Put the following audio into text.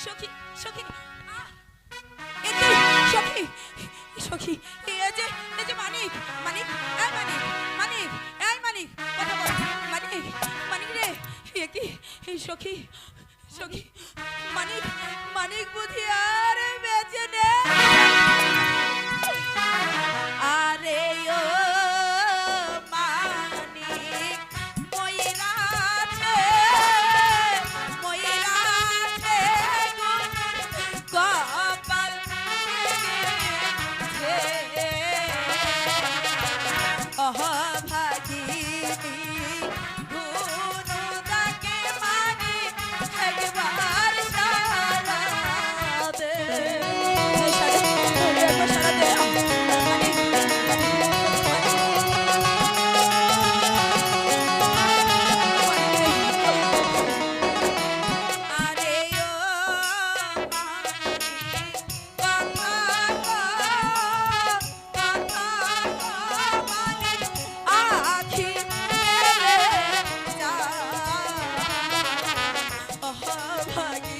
সখী সখী এতে সখী সখী এই যে মানিক মানিক এই মানিক মানিক এই মানিক কথা বল মানিক মানিক রে এ কি সখী সখী মানিক মানিক বুঝি আর বেঁচে নেই আরে ও মানিক ময়রাতে ময়রাতে কপাল অভাগিনী গুণদাকে মানিক একবার সারা দে সারা দে ভাগি